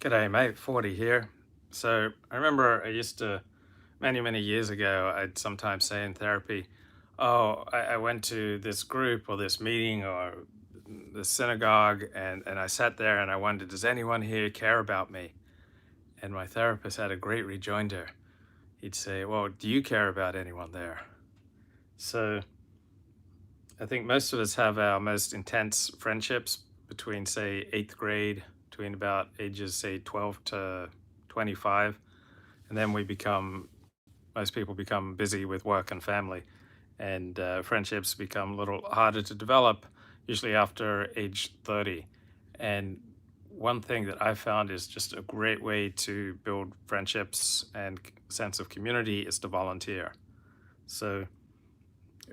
G'day, mate. 40 here. So I remember I used to, many years ago, I'd sometimes say in therapy, oh, I went to this group or this meeting or the synagogue and I sat there and I wondered, does anyone here care about me? And my therapist had a great rejoinder. He'd say, well, do you care about anyone there? So I think most of us have our most intense friendships between, say, eighth grade, between about ages, say, 12 to 25. And then most people become busy with work and family, and friendships become a little harder to develop, usually after age 30. And one thing that I found is just a great way to build friendships and sense of community is to volunteer. So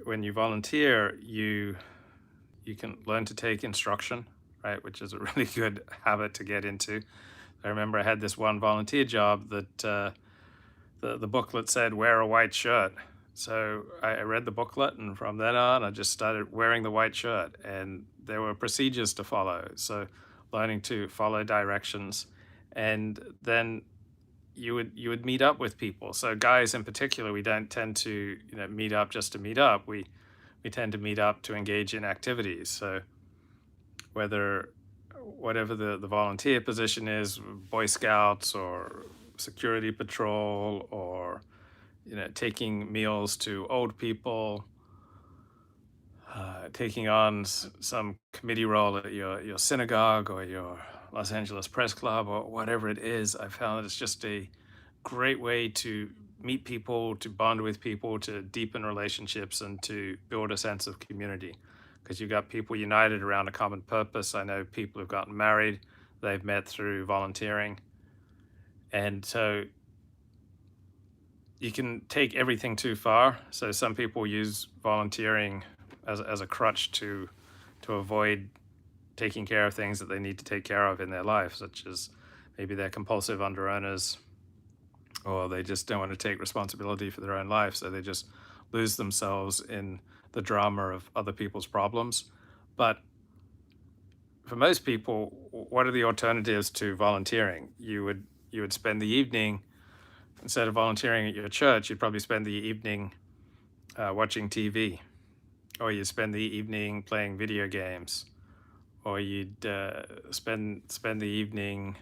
when you volunteer, you can learn to take instruction, right, which is a really good habit to get into. I remember I had this one volunteer job that the booklet said wear a white shirt. So I read the booklet, and from then on, I just started wearing the white shirt. And there were procedures to follow. So learning to follow directions, and then you would meet up with people. So guys in particular, we don't tend to meet up just to meet up. We tend to meet up to engage in activities. So whether whatever the volunteer position is, Boy Scouts or security patrol or taking meals to old people, taking on some committee role at your synagogue or your Los Angeles Press Club or whatever it is, I found it's just a great way to meet people, to bond with people, to deepen relationships, and to build a sense of community. Because you've got people united around a common purpose. I know people who've gotten married, they've met through volunteering. And so you can take everything too far. So some people use volunteering as a crutch to avoid taking care of things that they need to take care of in their life, such as maybe they're compulsive underearners, or they just don't want to take responsibility for their own life, so they just lose themselves in the drama of other people's problems. But for most people, what are the alternatives to volunteering? You would spend the evening, instead of volunteering at your church, you'd probably spend the evening watching TV, or you'd spend the evening playing video games, or you'd spend the evening,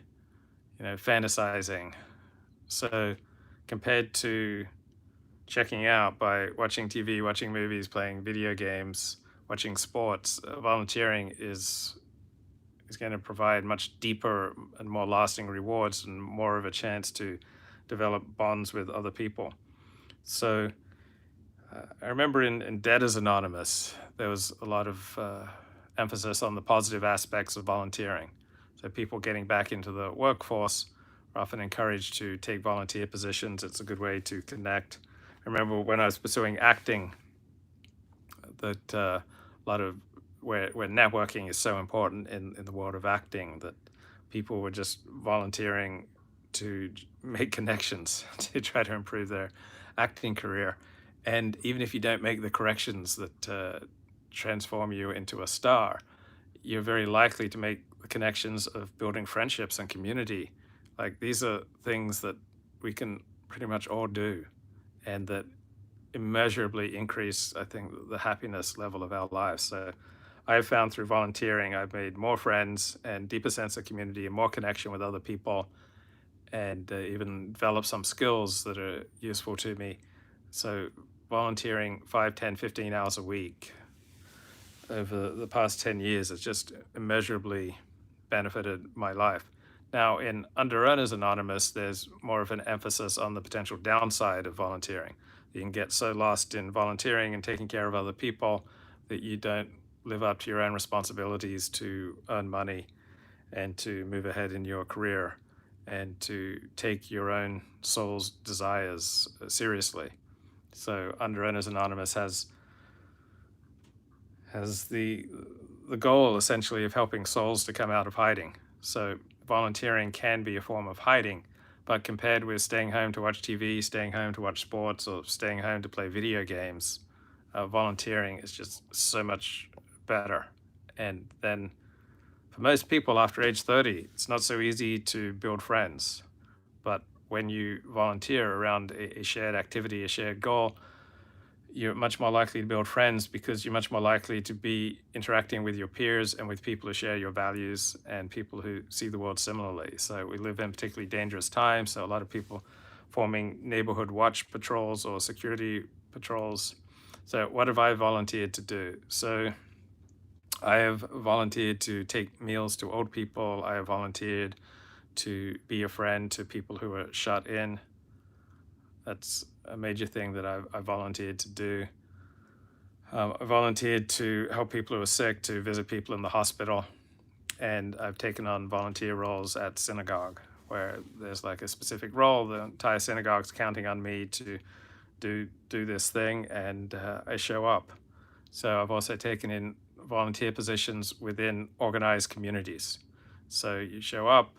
fantasizing. So, compared to checking out by watching TV, watching movies, playing video games, watching sports, volunteering is going to provide much deeper and more lasting rewards and more of a chance to develop bonds with other people. So I remember in Debtors Anonymous, there was a lot of emphasis on the positive aspects of volunteering. So people getting back into the workforce are often encouraged to take volunteer positions. It's a good way to connect. I remember when I was pursuing acting, that a lot of where networking is so important in the world of acting, that people were just volunteering to make connections to try to improve their acting career. And even if you don't make the corrections that transform you into a star, you're very likely to make the connections of building friendships and community. Like, these are things that we can pretty much all do, and that immeasurably increase, I think, the happiness level of our lives. So I've found through volunteering, I've made more friends and deeper sense of community and more connection with other people, and even developed some skills that are useful to me. So volunteering 5, 10, 15 hours a week over the past 10 years has just immeasurably benefited my life. Now, in Underearners Anonymous, there's more of an emphasis on the potential downside of volunteering. You can get so lost in volunteering and taking care of other people that you don't live up to your own responsibilities to earn money and to move ahead in your career and to take your own soul's desires seriously. So Underearners Anonymous has the goal essentially of helping souls to come out of hiding. So volunteering can be a form of hiding, but compared with staying home to watch TV, staying home to watch sports, or staying home to play video games, volunteering is just so much better. And then For most people after age 30, it's not so easy to build friends. But when you volunteer around a shared activity, a shared goal, you're much more likely to build friends because you're much more likely to be interacting with your peers and with people who share your values and people who see the world similarly. So we live in particularly dangerous times. So a lot of people forming neighborhood watch patrols or security patrols. So what have I volunteered to do? So I have volunteered to take meals to old people. I have volunteered to be a friend to people who are shut in. That's a major thing that I volunteered to do. I volunteered to help people who are sick, to visit people in the hospital, and I've taken on volunteer roles at synagogue where there's like a specific role. The entire synagogue's counting on me to do this thing, and I show up. So I've also taken in volunteer positions within organized communities. So you show up,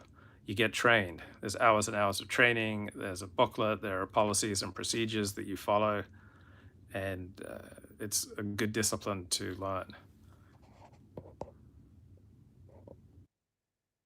you get trained. There's hours and hours of training. There's a booklet. There are policies and procedures that you follow, and it's a good discipline to learn.